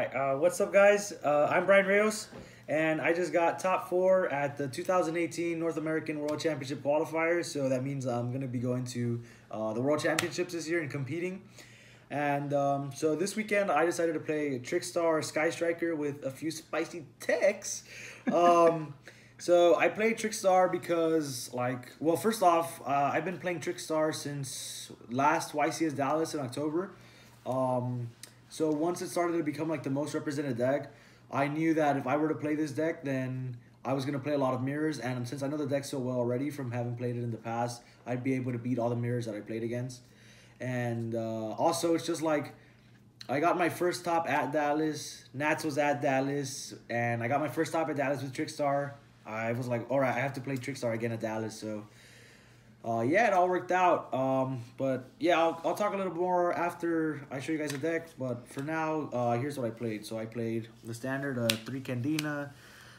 Alright, what's up guys? I'm Brian Rayos, and I just got top 4 at the 2018 North American World Championship qualifiers, so that means I'm going to be going to the World Championships this year and competing. And so this weekend I decided to play Trickstar Sky Striker with a few spicy techs. So I played Trickstar because, well, first off, I've been playing Trickstar since last YCS Dallas in October. So once it started to become like the most represented deck, I knew that if I were to play this deck, then I was going to play a lot of mirrors. And since I know the deck so well already from having played it in the past, I'd be able to beat all the mirrors that I played against. And also, it's just like, I got my first top at Dallas. Nats was at Dallas. And I got my first top at Dallas with Trickstar. I was like, all right, I have to play Trickstar again at Dallas. So yeah, it all worked out. But yeah, I'll talk a little more after I show you guys the deck. But for now, here's what I played. So I played the standard 3 Candina,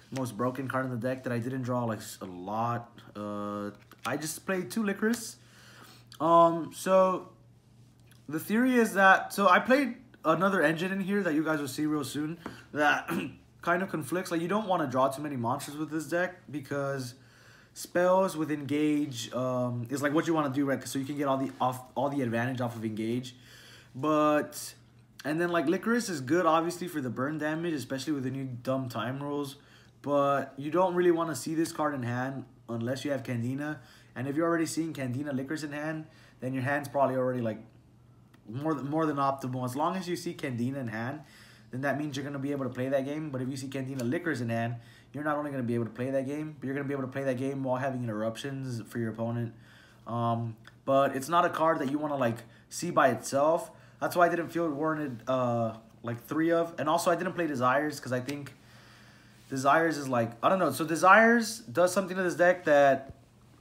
most broken card in the deck that I didn't draw like a lot. I just played 2 Licorice. So the theory is that, so I played another engine in here that you guys will see real soon that kind of conflicts. Like, you don't want to draw too many monsters with this deck because spells with engage is like what you want to do, right? So you can get all the advantage off of engage. But and then like Licorice is good obviously for the burn damage, especially with the new dumb time rules. But you don't really want to see this card in hand unless you have Candina. And if you're already seeing Candina Licorice in hand, then your hand's probably already like more than optimal. As long as you see Candina in hand, then that means you're going to be able to play that game. But if you see Candina Licorice in hand, you're not only going to be able to play that game, but you're going to be able to play that game while having interruptions for your opponent. But it's not a card that you want to like see by itself. That's why I didn't feel it warranted like 3 of. And also I didn't play Desires because I think Desires is like, I don't know. So Desires does something to this deck that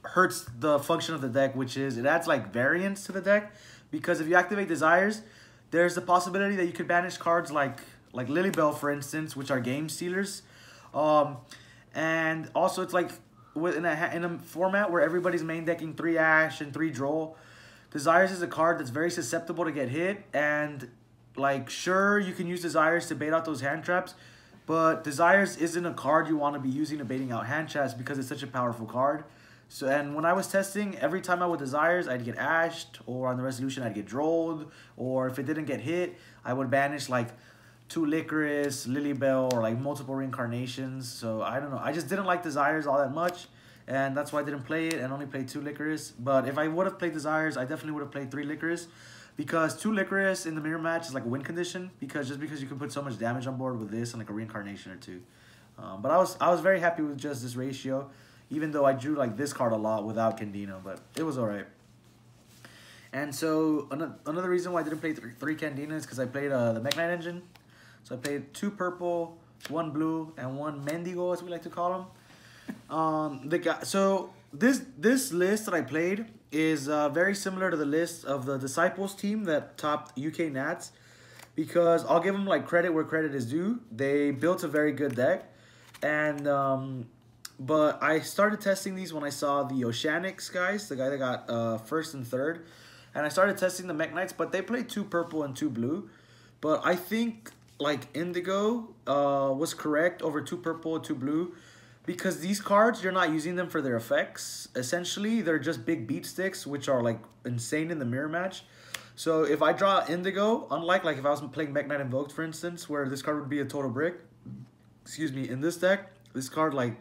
hurts the function of the deck, which is it adds like variance to the deck. Because if you activate Desires, there's the possibility that you could banish cards like Lilybell, for instance, which are game stealers. And also it's like in a format where everybody's main decking 3 Ash and 3 Droll, Desires is a card that's very susceptible to get hit. And like, sure, you can use Desires to bait out those hand traps, but Desires isn't a card you want to be using to baiting out hand traps because it's such a powerful card. So, and when I was testing, every time I would Desires, I'd get ashed, or on the resolution I'd get drolled, or if it didn't get hit, I would banish like 2 Licorice, Lilybell, or like multiple reincarnations. So I don't know, I just didn't like Desires all that much, and that's why I didn't play it and only played 2 Licorice. But if I would have played Desires, I definitely would have played 3 Licorice, because 2 Licorice in the mirror match is like a win condition, because you can put so much damage on board with this and like a reincarnation or 2. But I was very happy with just this ratio, even though I drew like this card a lot without Candino, but it was alright. And so another reason why I didn't play 3 Candina is because I played the Mekk-Knight engine. So I played 2 purple, 1 blue, and 1 Mendigo, as we like to call them. So this list that I played is very similar to the list of the Disciples team that topped UK Nats, because I'll give them like credit where credit is due. They built a very good deck, and but I started testing these when I saw the Oceanics guys, the guy that got 1st and 3rd, and I started testing the Mekk-Knights, but they played 2 purple and 2 blue. But I think like Indigo was correct over 2 purple and 2 blue, because these cards, you're not using them for their effects. Essentially, they're just big beat sticks, which are like insane in the mirror match. So if I draw Indigo, unlike like if I was playing Mekk-Knight Invoked, for instance, where this card would be a total brick, excuse me, in this deck, this card like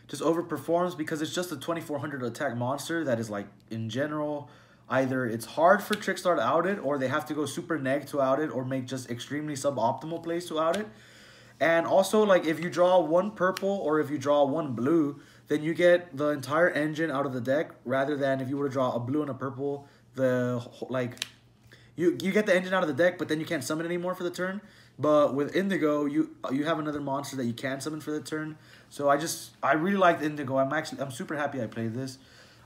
just overperforms because it's just a 2400 attack monster that is like, in general, either it's hard for Trickstar to out it, or they have to go super neg to out it, or make just extremely suboptimal plays to out it. And also, like, if you draw 1 purple or if you draw 1 blue, then you get the entire engine out of the deck, rather than if you were to draw a blue and a purple, you get the engine out of the deck, but then you can't summon anymore for the turn. But with Indigo, you have another monster that you can summon for the turn. So I really liked Indigo. I'm super happy I played this.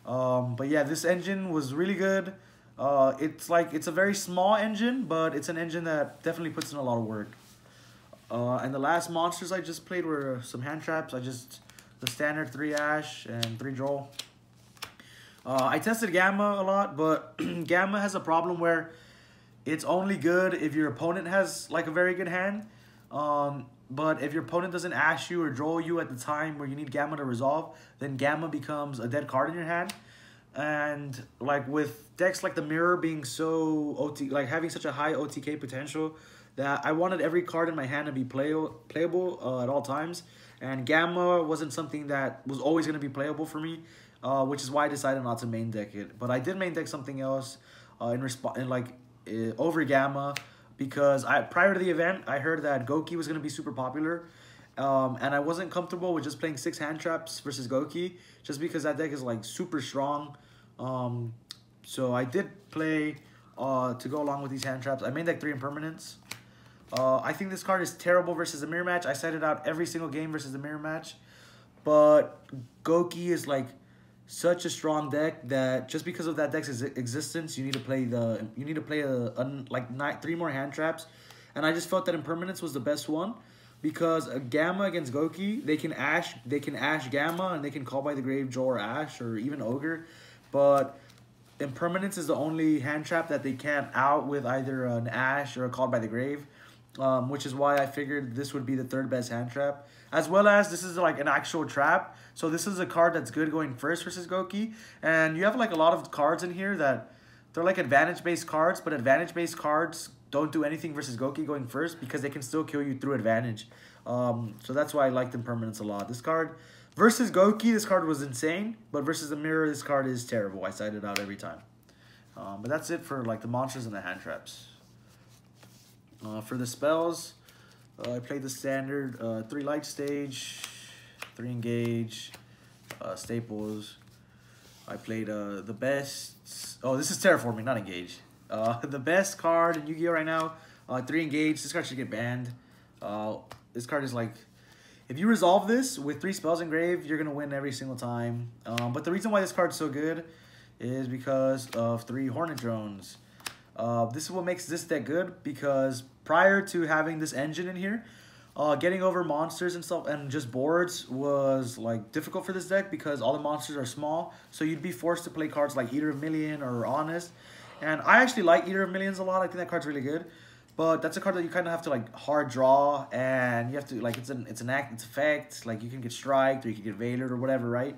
But yeah, this engine was really good. It's a very small engine, but it's an engine that definitely puts in a lot of work. And the last monsters I just played were some hand traps. The standard 3 Ash and 3 Droll. I tested Gamma a lot, but Gamma has a problem where it's only good if your opponent has like a very good hand. But if your opponent doesn't ash you or draw you at the time where you need Gamma to resolve, then Gamma becomes a dead card in your hand. And like with decks like the Mirror being so like having such a high OTK potential, that I wanted every card in my hand to be playable at all times. And Gamma wasn't something that was always going to be playable for me, which is why I decided not to main deck it. But I did main deck something else over Gamma, because prior to the event, I heard that Goki was going to be super popular. And I wasn't comfortable with just playing 6 hand traps versus Goki, just because that deck is like super strong. So I did play to go along with these hand traps. I main deck 3 Impermanence. I think this card is terrible versus a mirror match. I cited out every single game versus the mirror match. But Goki is like such a strong deck that just because of that deck's existence, you need to play 3 more hand traps. And I just felt that Impermanence was the best one, because a Gamma against Goki, they can ash Gamma, and they can Call by the Grave, draw, or ash, or even Ogre. But Impermanence is the only hand trap that they can't out with either an ash or a Called by the Grave. Which is why I figured this would be the 3rd best hand trap. As well as this is like an actual trap. So this is a card that's good going first versus Goki. And you have like a lot of cards in here that they're like advantage-based cards, but advantage-based cards don't do anything versus Goki going first, because they can still kill you through advantage. So that's why I liked Impermanence a lot. This card, versus Goki, this card was insane. But versus the Mirror, this card is terrible. I cite it out every time. But that's it for like the monsters and the hand traps. For the spells, I played the standard 3 light stage, 3 engage, staples. I played the best. Oh, this is terraforming, not engage. The best card in Yu-Gi-Oh right now, 3 engage. This card should get banned. This card is like, if you resolve this with 3 spells engraved, you're gonna win every single time. But the reason why this card's so good is because of 3 Hornet Drones. This is what makes this deck good, because prior to having this engine in here, getting over monsters and stuff and just boards was like difficult for this deck, because all the monsters are small. So you'd be forced to play cards like Eater of Million or Honest. And I actually like Eater of Millions a lot. I think that card's really good. But that's a card that you kind of have to like hard draw, and you have to like it's effect. Like you can get striked or you can get veilered or whatever, right?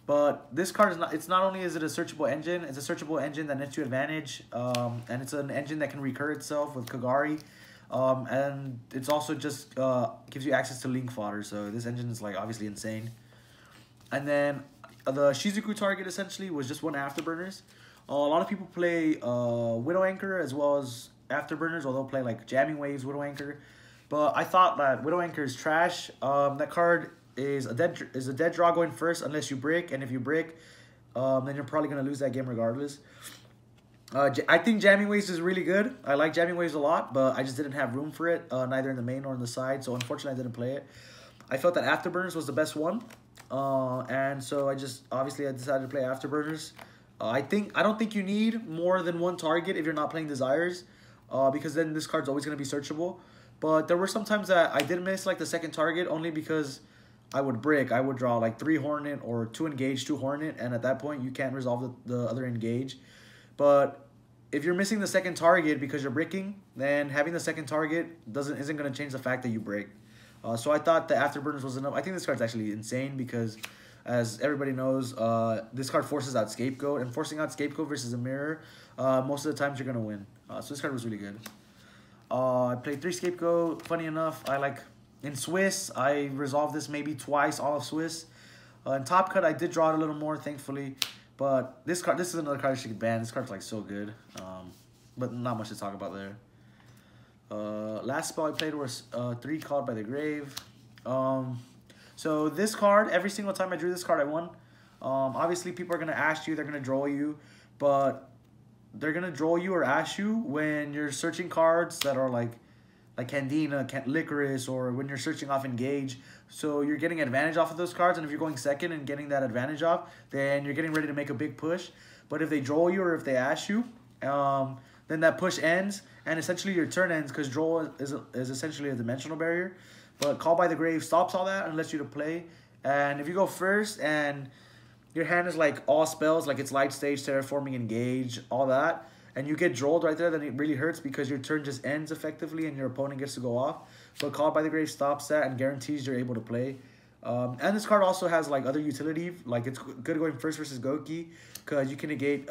But this card is not. It's not only is it a searchable engine. It's a searchable engine that nets you advantage, and it's an engine that can recur itself with Kagari, and it's also just gives you access to link fodder. So this engine is like obviously insane. And then the Shizuku target essentially was just 1 afterburners. A lot of people play Widow Anchor as well as afterburners, or they'll play like Jamming Waves, Widow Anchor. But I thought that Widow Anchor is trash. That card is a dead draw going first unless you brick, and if you brick, then you're probably gonna lose that game regardless. I think Jamming Waves is really good. I like Jamming Waves a lot, but I just didn't have room for it, neither in the main or in the side, so unfortunately I didn't play it. I felt that Afterburners was the best one, and so I decided to play Afterburners. I don't think you need more than 1 target if you're not playing Desires, because then this card's always gonna be searchable. But there were some times that I did miss like the 2nd target, only because I would brick. I would draw like 3 Hornet or 2 engage, 2 Hornet, and at that point you can't resolve the other engage. But if you're missing the 2nd target because you're bricking, then having the 2nd target isn't going to change the fact that you break. So I thought the Afterburners was enough. I think this card's actually insane because, as everybody knows, this card forces out Scapegoat, and forcing out Scapegoat versus a Mirror, most of the times you're going to win. So this card was really good. I played 3 Scapegoat. Funny enough, in Swiss, I resolved this maybe twice, all of Swiss. In Top Cut, I did draw it a little more, thankfully. But this is another card that should get banned. This card's like so good. But not much to talk about there. Last spell I played was 3 Called by the Grave. So this card, every single time I drew this card, I won. Obviously, people are going to ash you. They're going to draw you. But they're going to draw you or ash you when you're searching cards that are like Candina, Licorice, or when you're searching off Engage. So you're getting advantage off of those cards, and if you're going second and getting that advantage off, then you're getting ready to make a big push. But if they draw you or if they ash you, then that push ends, and essentially your turn ends because draw is essentially a dimensional barrier. But Call by the Grave stops all that and lets you to play. And if you go first and your hand is like all spells, like it's Light Stage, Terraforming, Engage, all that, and you get drolled right there, then it really hurts because your turn just ends effectively and your opponent gets to go off. but Called by the Grave stops that and guarantees you're able to play. And this card also has like other utility, like it's good going first versus Goki, because you can negate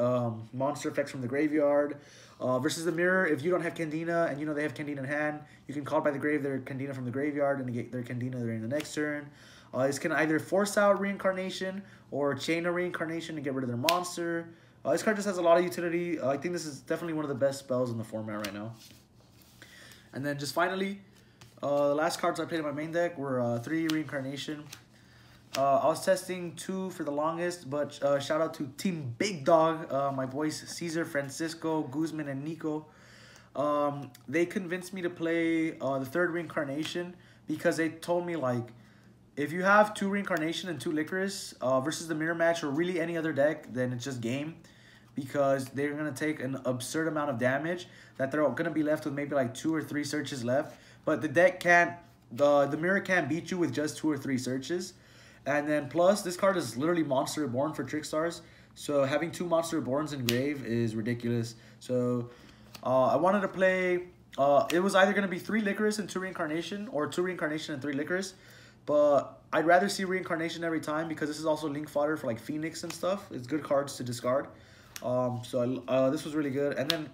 monster effects from the graveyard. Versus the Mirror, if you don't have Candina and you know they have Candina in hand, you can Call by the Grave their Candina from the graveyard and negate their Candina during the next turn. This can either force out Reincarnation or chain a Reincarnation and get rid of their monster. This card just has a lot of utility. I think this is definitely one of the best spells in the format right now. And then just finally, the last cards I played in my main deck were 3 Reincarnation. I was testing 2 for the longest, but shout out to Team Big Dog, my boys Caesar, Francisco, Guzman, and Nico. They convinced me to play the 3rd Reincarnation because they told me, like, if you have 2 Reincarnation and 2 Licorice versus the Mirror match or really any other deck, then it's just game, because they're going to take an absurd amount of damage that they're going to be left with maybe like 2 or 3 searches left. But the deck can't, the Mirror can't beat you with just 2 or 3 searches. And then plus, this card is literally Monster Reborn for Trickstars. So having 2 Monster Reborns in Grave is ridiculous. So I wanted to play, it was either going to be 3 Licorice and 2 Reincarnation, or 2 Reincarnation and 3 Licorice. But I'd rather see Reincarnation every time because this is also link fodder for like Phoenix and stuff. It's good cards to discard. This was really good. And then,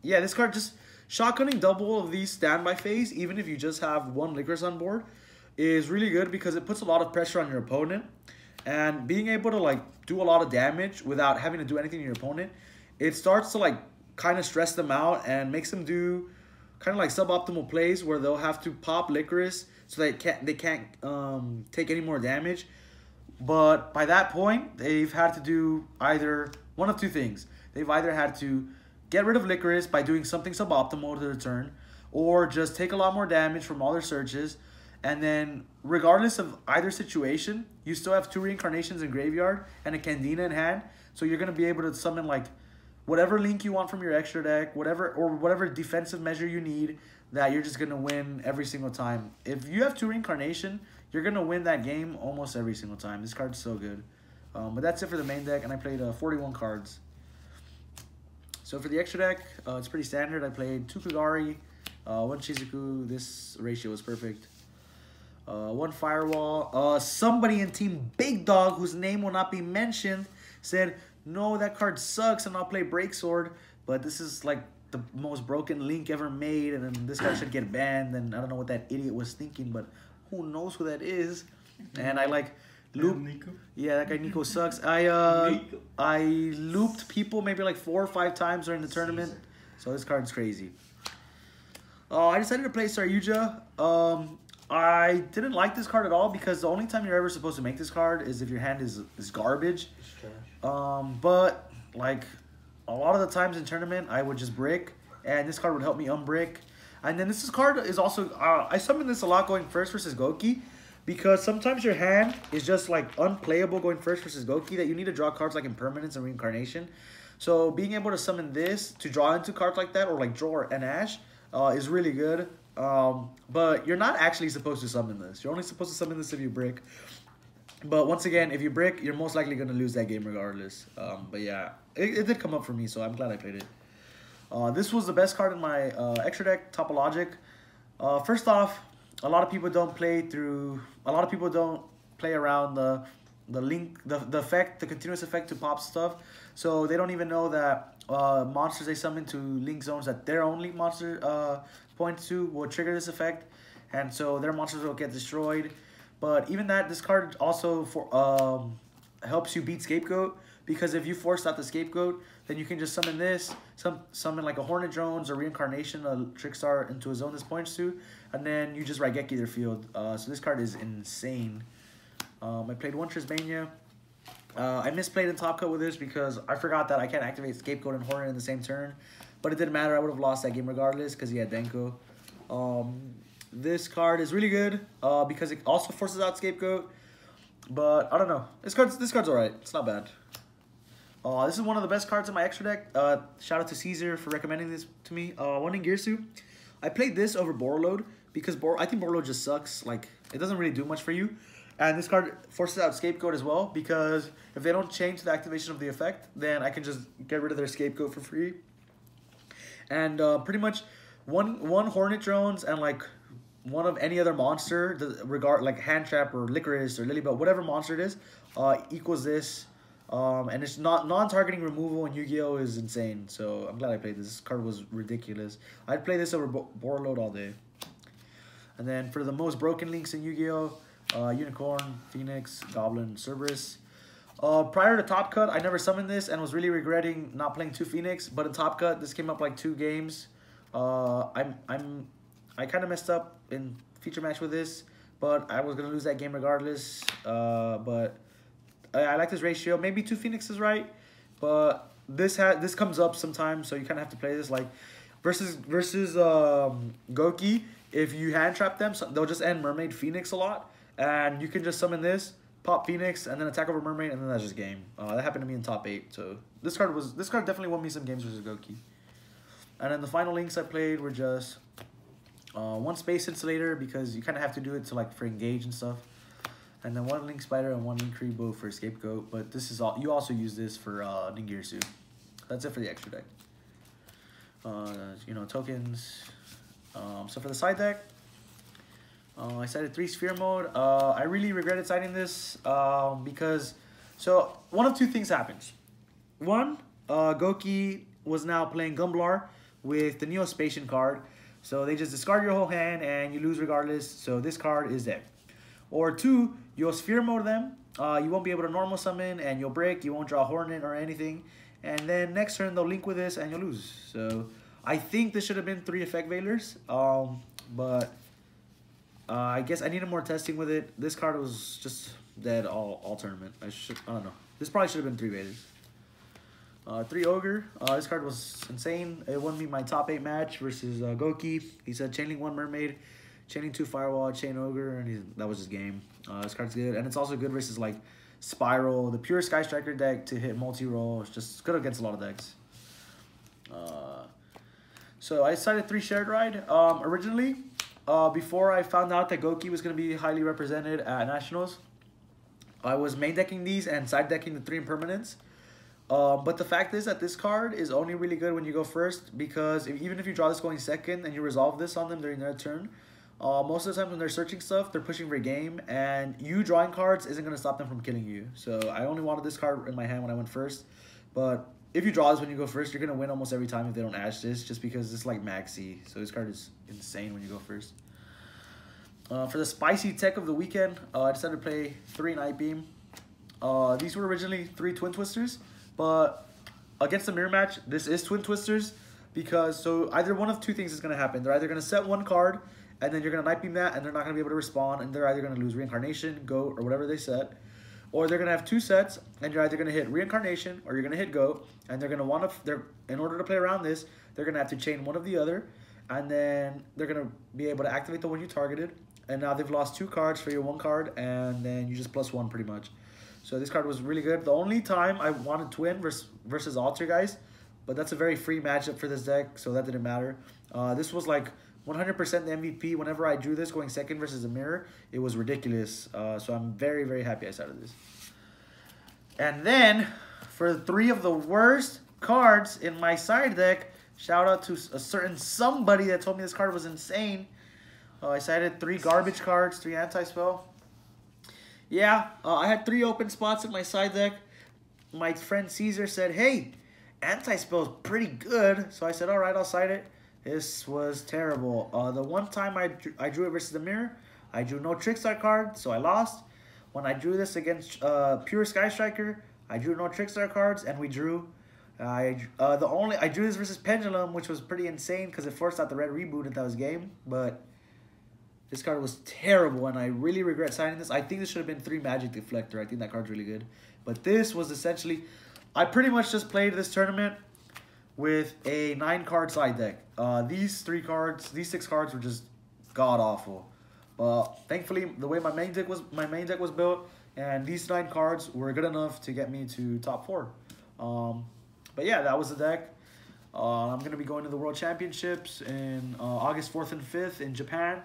yeah, this card just shotgunning double of these standby phase, even if you just have 1 Licorice on board, is really good because it puts a lot of pressure on your opponent. And being able to like do a lot of damage without having to do anything to your opponent, it starts to like kind of stress them out and makes them do kind of like suboptimal plays where they'll have to pop Licorice so they can't take any more damage. But by that point, they've had to do either one of 2 things. They've either had to get rid of Licorice by doing something suboptimal to their turn, or just take a lot more damage from all their searches. And then, regardless of either situation, you still have 2 Reincarnations in graveyard and a Candina in hand. So you're going to be able to summon like whatever link you want from your extra deck, whatever defensive measure you need, that you're just going to win every single time. If you have 2 Reincarnation, you're going to win that game almost every single time. This card's so good. But that's it for the main deck, and I played 41 cards. So for the extra deck, it's pretty standard. I played 2 Kagari, 1 Shizuku. This ratio was perfect. 1 Firewall. Somebody in Team Big Dog, whose name will not be mentioned, said, no, that card sucks and I'll play Breaksword, but this is like the most broken link ever made, and then this card should get banned. And I don't know what that idiot was thinking, but who knows who that is. And I like looped. Yeah, that guy Nico sucks. I looped people maybe like 4 or 5 times during the tournament, so this card's crazy. I decided to play Saryuja. I didn't like this card at all because the only time you're ever supposed to make this card is if your hand is garbage. But like a lot of the times in tournament, I would just brick, and this card would help me unbrick. And then this card is also, I summon this a lot going first versus Goki, because sometimes your hand is just like unplayable going first versus Goki, that you need to draw cards like Impermanence and Reincarnation. So being able to summon this to draw into cards like that, or like draw an Ash, is really good. But you're not actually supposed to summon this. You're only supposed to summon this if you brick. But once again, if you brick, you're most likely going to lose that game regardless. But yeah, it did come up for me, so I'm glad I played it. This was the best card in my extra deck, Topologic. First off, a lot of people don't play around the effect, the continuous effect to pop stuff. So they don't even know that monsters they summon to link zones that their own link monster points to will trigger this effect, and so their monsters will get destroyed. But even that, this card also helps you beat Scapegoat, because if you force out the Scapegoat, then you can just summon this, summon like a Hornet Drones or Reincarnation, a Trickstar into a zone this points to, and then you just Raigeki their field. So this card is insane. I played 1 Trismania. I misplayed in Top Cut with this because I forgot that I can't activate Scapegoat and Hornet in the same turn. But it didn't matter. I would have lost that game regardless because he had Denko. This card is really good because it also forces out Scapegoat. But I don't know. This card's alright. It's not bad. This is one of the best cards in my extra deck. Shout out to Caesar for recommending this to me. 1 in Girsu. I played this over Borreload because I think Borreload just sucks. Like, it doesn't really do much for you. And this card forces out Scapegoat as well, because if they don't change the activation of the effect, then I can just get rid of their Scapegoat for free. And pretty much one Hornet Drones and like one of any other monster, like Hand Trap or Licorice or Lilybell, whatever monster it is, equals this. And it's not non-targeting removal in Yu-Gi-Oh! Is insane. So I'm glad I played this. This card was ridiculous. I'd play this over Borload all day. And then for the most broken links in Yu-Gi-Oh! Unicorn, Phoenix, Goblin, Cerberus. Prior to Top Cut, I never summoned this and was really regretting not playing 2 Phoenix. But in Top Cut, this came up like 2 games. I kind of messed up in feature match with this, but I was gonna lose that game regardless. But I like this ratio. Maybe 2 Phoenix is right, but this comes up sometimes, so you kind of have to play this like versus Goki. If you hand trap them, they'll just end Mermaid Phoenix a lot, and you can just summon this, pop Phoenix, and then attack over Mermaid, and then that's just game. That happened to me in top 8. So this card definitely won me some games versus Goki. And then the final links I played were just 1 Space Insulator, because you kind of have to do it to like for engage and stuff. And then 1 Link Spider and 1 Link Rebo for Scapegoat. But this is all, you also use this for Ningirsu. That's it for the extra deck. You know, tokens. So for the side deck, I sided 3 Sphere Mode. I really regretted siding this because, so one of 2 things happens. One, Goki was now playing Gumblar with the Neospatian card. So they just discard your whole hand and you lose regardless. So this card is there. Or 2, you'll Sphere Mode them. You won't be able to normal summon and you'll break. You won't draw Hornet or anything. And then next turn they'll link with this and you'll lose. So I think this should have been 3 Effect Veilers. But I guess I needed more testing with it. This card was just dead all tournament. I don't know. This probably should have been 3 Veilers. 3 Ogre. This card was insane. It won me my top 8 match versus Goki. He said Chainlink 1 Mermaid, Chaining 2 Firewall, Chain Ogre, and that was his game. This card's good, and it's also good versus like Spiral, the pure Sky Striker deck to hit multi-roll. It's just good against a lot of decks. So I decided 3 Shared Ride. Originally, before I found out that Goki was going to be highly represented at Nationals, I was main decking these and side decking the 3 Impermanents. But the fact is that this card is only really good when you go first, because even if you draw this going second and you resolve this on them during their turn, most of the time when they're searching stuff, they're pushing for a game, and you drawing cards isn't going to stop them from killing you. So I only wanted this card in my hand when I went first. But if you draw this when you go first, you're going to win almost every time if they don't ash this, just because it's like maxi. So this card is insane when you go first. For the spicy tech of the weekend, I decided to play 3 Night Beam. These were originally 3 Twin Twisters. But against the mirror match, this is Twin Twisters, because so either one of 2 things is going to happen. They're either going to set 1 card, and then you're going to Night Beam that, and they're not going to be able to respond, and they're either going to lose Reincarnation, Goat, or whatever they set. Or they're going to have 2 sets, and you're either going to hit Reincarnation, or you're going to hit Goat, and they're going to want to, in order to play around this, they're going to have to chain one of the other, and then they're going to be able to activate the one you targeted, and now they've lost 2 cards for your 1 card, and then you just +1 pretty much. So this card was really good. The only time I wanted Twin versus Alter, guys, but that's a very free matchup for this deck, so that didn't matter. This was like 100% the MVP. Whenever I drew this going second versus a mirror, it was ridiculous. So I'm very, very happy I started this. And then, for 3 of the worst cards in my side deck, shout out to a certain somebody that told me this card was insane. I cited 3 garbage cards, 3 anti-spell. Yeah, I had 3 open spots in my side deck. My friend Caesar said, hey, anti-spell's pretty good. So I said, all right, I'll side it. This was terrible. The one time I drew it versus the mirror, I drew no Trickstar card, so I lost. When I drew this against pure Sky Striker, I drew no Trickstar cards, and we drew. I drew this versus Pendulum, which was pretty insane because it forced out the red reboot, and that was game. But this card was terrible, and I really regret signing this. I think this should have been 3 Magic Deflector. I think that card's really good. But this was essentially, I pretty much just played this tournament with a 9-card side deck. These 6 cards were just god-awful. Thankfully, the way my main deck was built, and these 9 cards were good enough to get me to top 4. But yeah, that was the deck. I'm going to be going to the World Championships in August 4th and 5th in Japan.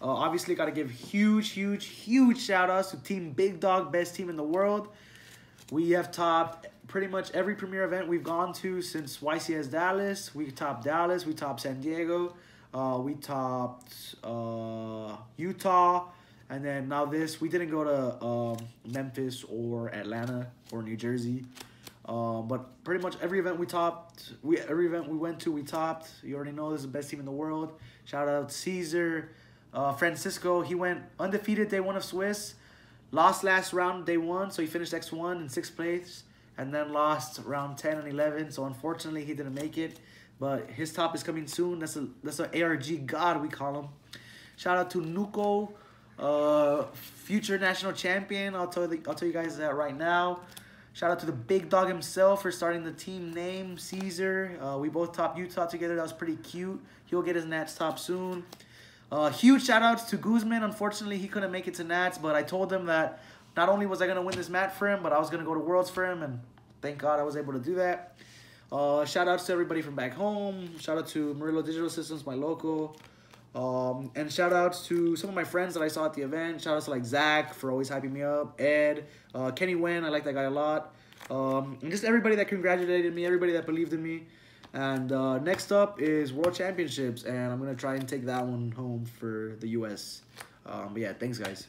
Obviously, got to give huge shout-outs to Team Big Dog, best team in the world. We have topped pretty much every premier event we've gone to since YCS Dallas. We topped Dallas. We topped San Diego. We topped Utah. And then now this, we didn't go to Memphis or Atlanta or New Jersey. But pretty much every event we topped, every event we went to, we topped. You already know this is the best team in the world. Shout out Caesar. Francisco, he went undefeated day 1 of Swiss. Lost last round day 1, so he finished X1 in 6th place. And then lost round 10 and 11, so unfortunately he didn't make it. But his top is coming soon. That's an ARG god, we call him. Shout out to NAWCQ, future national champion. I'll tell you guys that right now. Shout out to the big dog himself for starting the team name, Caesar. We both topped Utah together. That was pretty cute. He'll get his Nats top soon. Huge shout outs to Guzman. Unfortunately, he couldn't make it to Nats, but I told him that not only was I going to win this mat for him, but I was going to go to Worlds for him, and thank God I was able to do that. Shout outs to everybody from back home. Shout out to Murillo Digital Systems, my local. And shout outs to some of my friends that I saw at the event. Shout outs to like Zach for always hyping me up. Ed, Kenny Wen, I like that guy a lot. And just everybody that congratulated me, everybody that believed in me. And next up is World Championships, and I'm going to try and take that one home for the US. But yeah, thanks guys.